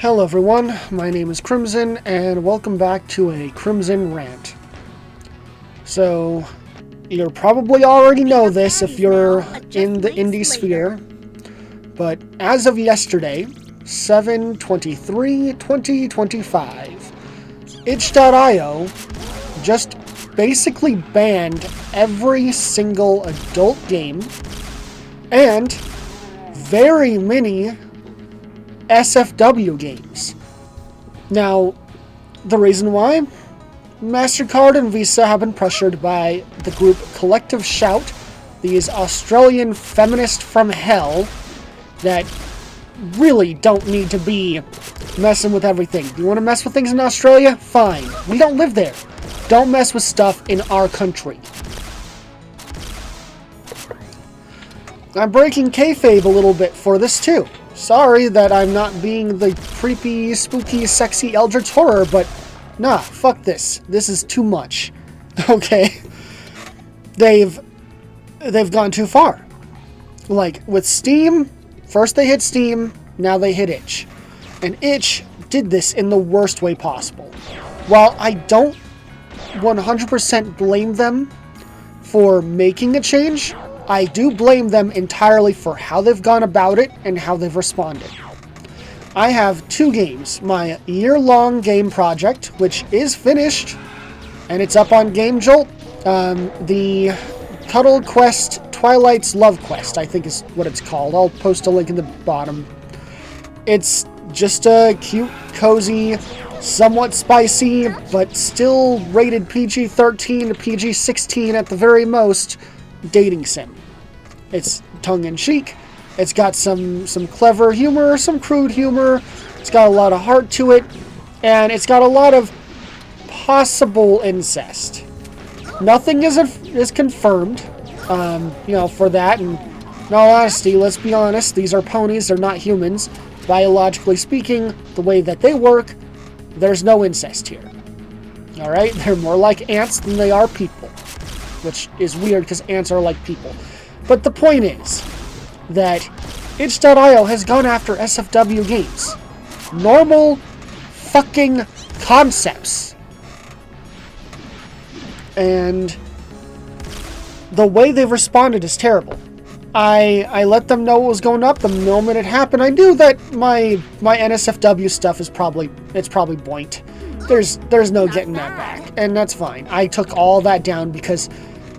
Hello everyone, my name is Crimson, and welcome back to a Crimson Rant. So, you probably already know this if you're in the indie sphere, but as of yesterday, 7/23/2025, itch.io just basically banned every single adult game and very many SFW games. Now, the reason why? MasterCard and Visa have been pressured by the group Collective Shout, these Australian feminists from hell that really don't need to be messing with everything. You want to mess with things in Australia? Fine. We don't live there. Don't mess with stuff in our country. I'm breaking kayfabe a little bit for this too. Sorry that I'm not being the creepy, spooky, sexy Eldritch Horror, but nah, fuck this. This is too much. Okay? They've gone too far. Like, with Steam, first they hit Steam, now they hit Itch. And Itch did this in the worst way possible. While I don't 100% blame them for making a change, I do blame them entirely for how they've gone about it and how they've responded. I have two games. My year-long game project, which is finished, and it's up on Game Jolt. The Cuddle Quest Twilight's Love Quest, I think is what it's called. I'll post a link in the bottom. It's just a cute, cozy, somewhat spicy, but still rated PG-13 to PG-16 at the very most, dating sim. It's tongue-in-cheek. It's got some clever humor, some crude humor. It's got a lot of heart to it, and it's got a lot of possible incest. Nothing is confirmed, for that. And in all honesty, let's be honest, these are ponies. They're not humans. Biologically speaking, the way that they work, there's no incest here. All right, they're more like ants than they are people, which is weird because ants are like people. But the point is that itch.io has gone after SFW games. Normal fucking concepts. And the way they've responded is terrible. I let them know what was going up the moment it happened. I knew that my NSFW stuff is probably boinked. There's no getting that back, and that's fine. I took all that down because,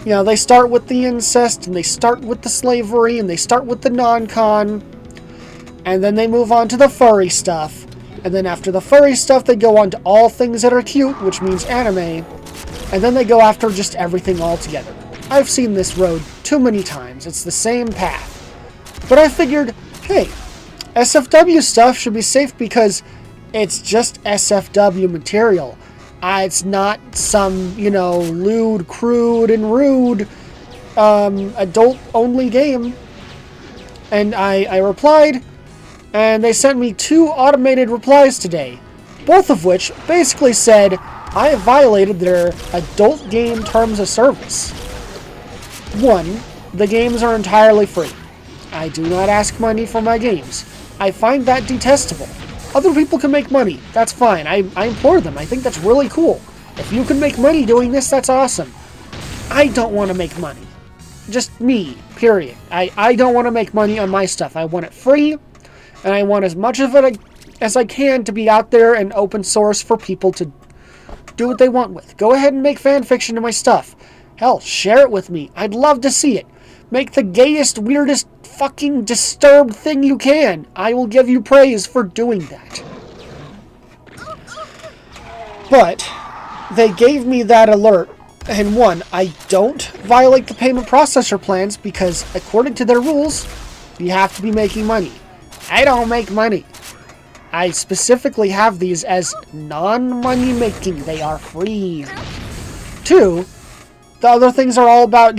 they start with the incest, and they start with the slavery, and they start with the non-con, and then they move on to the furry stuff, and then after the furry stuff, they go on to all things that are cute, which means anime, and then they go after just everything altogether. I've seen this road too many times. It's the same path. But I figured, hey, SFW stuff should be safe because it's just SFW material. It's not some, lewd, crude, and rude adult-only game. And I replied, and they sent me 2 automated replies today, both of which basically said I have violated their adult game terms of service. 1, the games are entirely free. I do not ask money for my games. I find that detestable. Other people can make money. That's fine. I implore them. I think that's really cool. If you can make money doing this, that's awesome. I don't want to make money. Just me, period. I don't want to make money on my stuff. I want it free, and I want as much of it as I can to be out there and open source for people to do what they want with. Go ahead and make fan fiction to my stuff. Hell, share it with me. I'd love to see it. Make the gayest, weirdest, fucking disturbed thing you can. I will give you praise for doing that. But they gave me that alert. And 1, I don't violate the payment processor plans because according to their rules, you have to be making money. I don't make money. I specifically have these as non-money making. They are free. 2, the other things are all about,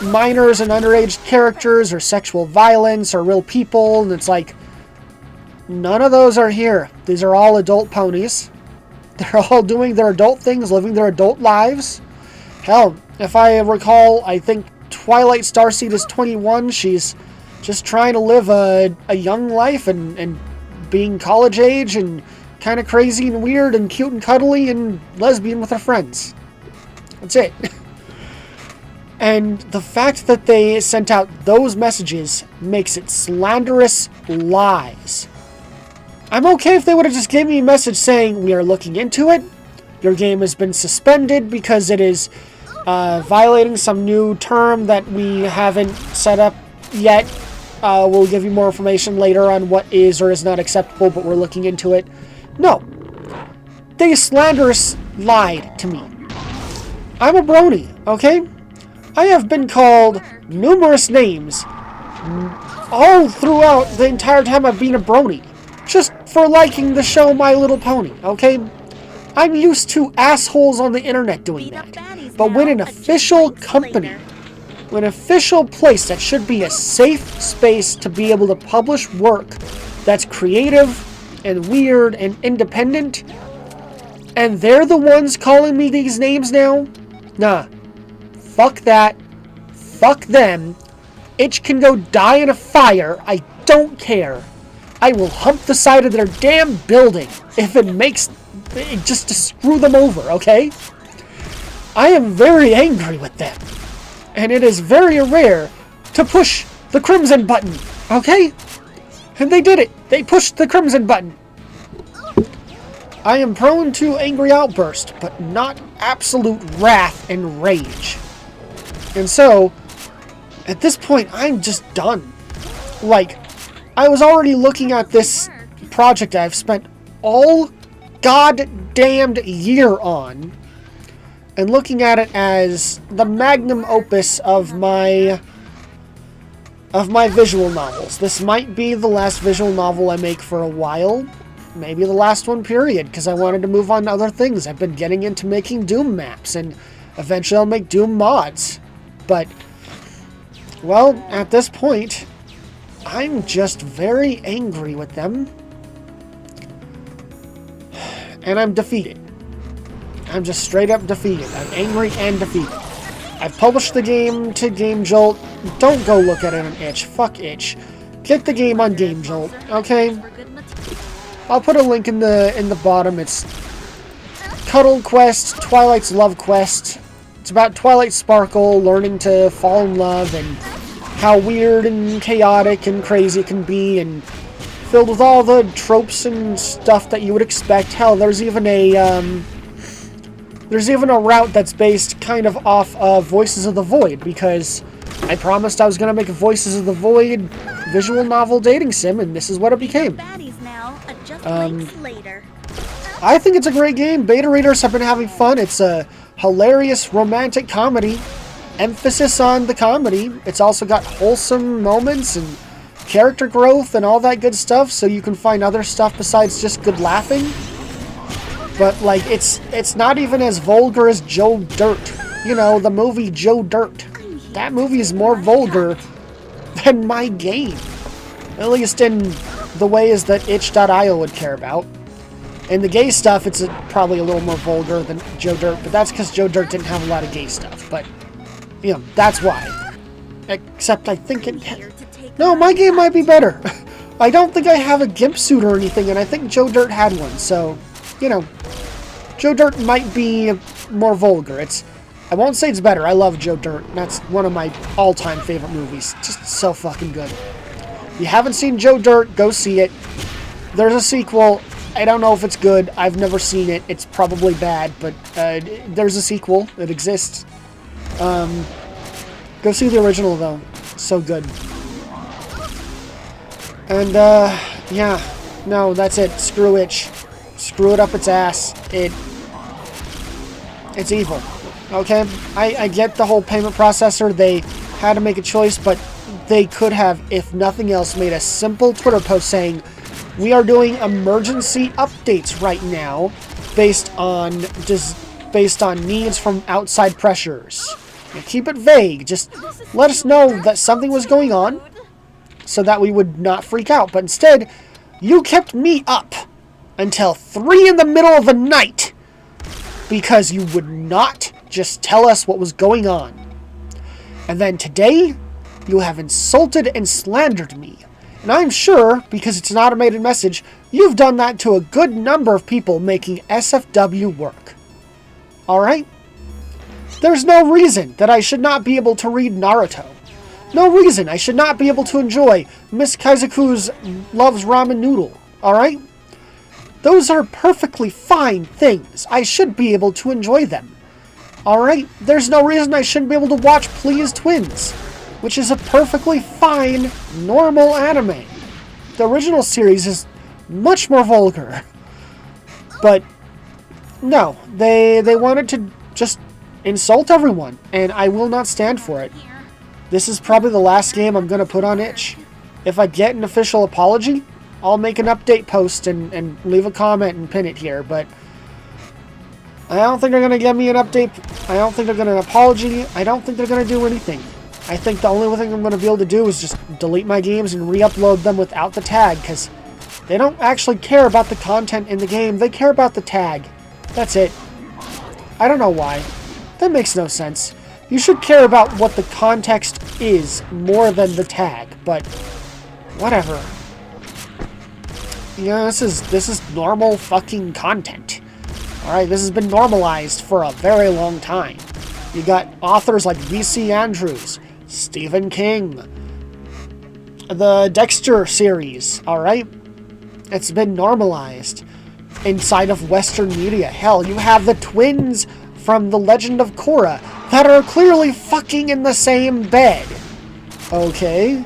minors and underage characters or sexual violence or real people, and it's like, none of those are here. These are all adult ponies. They're all doing their adult things, living their adult lives. Hell, if I recall, I think Twilight Starseed is 21. She's just trying to live a young life and being college age and kind of crazy and weird and cute and cuddly and lesbian with her friends. That's it. And the fact that they sent out those messages makes it slanderous lies. I'm okay if they would have just given me a message saying, we are looking into it. Your game has been suspended because it is violating some new term that we haven't set up yet. We'll give you more information later on what is or is not acceptable, but we're looking into it. No. They slanderous lied to me. I'm a brony, okay? I have been called numerous names all throughout the entire time I've been a brony. Just for liking the show My Little Pony, okay? I'm used to assholes on the internet doing that. But when an official company, when an official place that should be a safe space to be able to publish work that's creative and weird and independent, and they're the ones calling me these names now? Nah. Fuck that. Fuck them. Itch can go die in a fire. I don't care. I will hump the side of their damn building if it makes it just to screw them over, okay? I am very angry with them. And it is very rare to push the crimson button, okay? And they did it. They pushed the crimson button. I am prone to angry outburst, but not absolute wrath and rage. And so, at this point, I'm just done. Like, I was already looking at this project I've spent all goddamned year on, and looking at it as the magnum opus of my visual novels. This might be the last visual novel I make for a while. Maybe the last one, period, because I wanted to move on to other things. I've been getting into making Doom maps, and eventually I'll make Doom mods. But, well, at this point, I'm just very angry with them. And I'm defeated. I'm just straight up defeated. I'm angry and defeated. I've published the game to Game Jolt. Don't go look at it on Itch. Fuck Itch. Get the game on Game Jolt, okay? I'll put a link in the bottom. It's Cuddle Quest, Twilight's Love Quest. It's about Twilight Sparkle learning to fall in love and how weird and chaotic and crazy it can be, and filled with all the tropes and stuff that you would expect. Hell, there's even a route that's based kind of off of Voices of the Void, because I promised I was going to make a Voices of the Void visual novel dating sim, and this is what it became. I think it's a great game. Beta readers have been having fun. It's a hilarious romantic comedy. Emphasis on the comedy. It's also got wholesome moments and character growth and all that good stuff, so you can find other stuff besides just good laughing. But, like, it's not even as vulgar as Joe Dirt. You know, the movie Joe Dirt. That movie is more vulgar than my game. At least in the ways that itch.io would care about. And the gay stuff, it's probably a little more vulgar than Joe Dirt, but that's because Joe Dirt didn't have a lot of gay stuff. But, you know, that's why. Except I think it... No, my game might be better. I don't think I have a gimp suit or anything, and I think Joe Dirt had one, so, you know. Joe Dirt might be more vulgar. I won't say it's better. I love Joe Dirt. That's one of my all-time favorite movies. Just so fucking good. If you haven't seen Joe Dirt, go see it. There's a sequel. I don't know if it's good. I've never seen it. It's probably bad, but there's a sequel. It exists. Go see the original, though. It's so good. And, yeah. No, that's it. Screw Itch. Screw it up its ass. It's evil. Okay? I get the whole payment processor. They had to make a choice, but they could have, if nothing else, made a simple Twitter post saying, we are doing emergency updates right now based on needs from outside pressures. Now, keep it vague. Just let us know that something was going on so that we would not freak out. But instead, you kept me up until 3 in the middle of the night because you would not just tell us what was going on. And then today, you have insulted and slandered me And I'm sure, because it's an automated message, you've done that to a good number of people making SFW work. Alright? There's no reason that I should not be able to read Naruto. No reason I should not be able to enjoy Miss Kaizoku's Loves Ramen Noodle. Alright? Those are perfectly fine things. I should be able to enjoy them. Alright? There's no reason I shouldn't be able to watch Please Twins, which is a perfectly fine, normal anime. The original series is much more vulgar. But, no. They wanted to just insult everyone, and I will not stand for it. This is probably the last game I'm going to put on itch. If I get an official apology, I'll make an update post and leave a comment and pin it here, but I don't think they're going to give me an update. I don't think they're going to apology. I don't think they're going to do anything. I think the only thing I'm going to be able to do is just delete my games and re-upload them without the tag, because they don't actually care about the content in the game. They care about the tag. That's it. I don't know why. That makes no sense. You should care about what the context is more than the tag, but whatever. Yeah, this is normal fucking content. Alright, this has been normalized for a very long time. You got authors like V.C. Andrews, Stephen King, the Dexter series, alright? It's been normalized inside of Western media. Hell, you have the twins from The Legend of Korra that are clearly fucking in the same bed. Okay?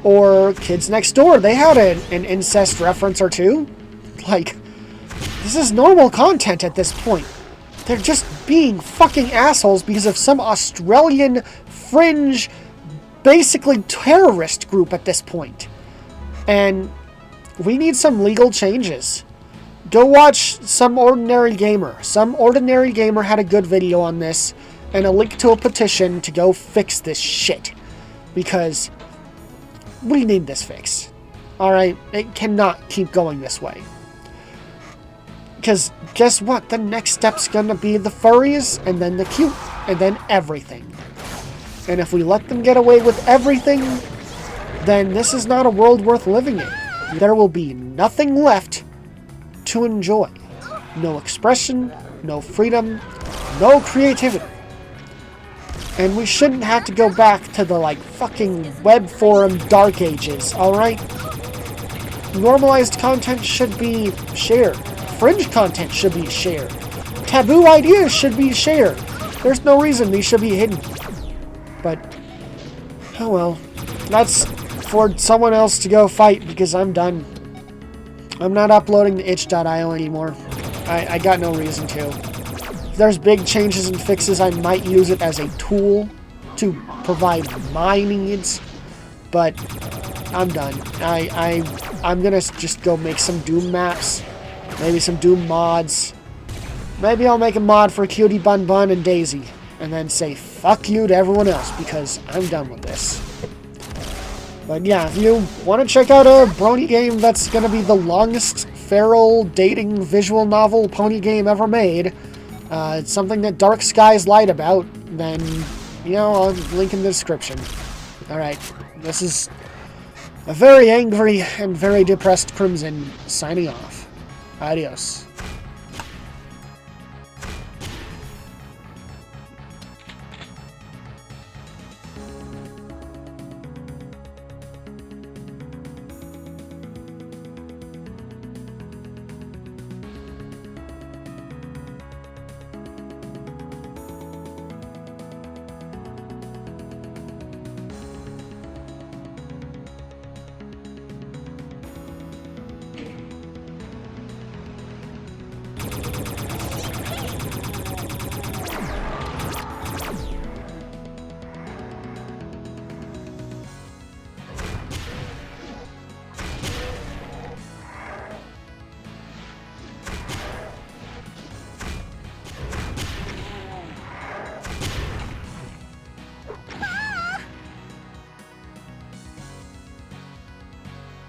Or Kids Next Door, they had an incest reference or two. Like, this is normal content at this point. They're just being fucking assholes because of some Australian fringe, basically terrorist group at this point. And we need some legal changes. Go watch Some Ordinary Gamer. Some Ordinary Gamer had a good video on this and a link to a petition to go fix this shit. Because we need this fix. Alright? It cannot keep going this way. Because guess what? The next step's gonna be the furries, and then the cute, and then everything. And if we let them get away with everything, then this is not a world worth living in. There will be nothing left to enjoy. No expression, no freedom, no creativity. And we shouldn't have to go back to the, like, fucking web forum dark ages, alright? Normalized content should be shared. Fringe content should be shared. Taboo ideas should be shared. There's no reason these should be hidden. But, oh well. That's for someone else to go fight, because I'm done. I'm not uploading to itch.io anymore. I got no reason to. If there's big changes and fixes, I might use it as a tool to provide my needs. But I'm done. I'm gonna just go make some Doom maps. Maybe some Doom mods. Maybe I'll make a mod for Cutie Bun Bun and Daisy. And then say fuck you to everyone else, because I'm done with this. But yeah, if you want to check out a brony game that's going to be the longest feral dating visual novel pony game ever made, it's something that Dark Skies lied about, then, you know, I'll link in the description. Alright, this is a very angry and very depressed Crimson signing off. Adios.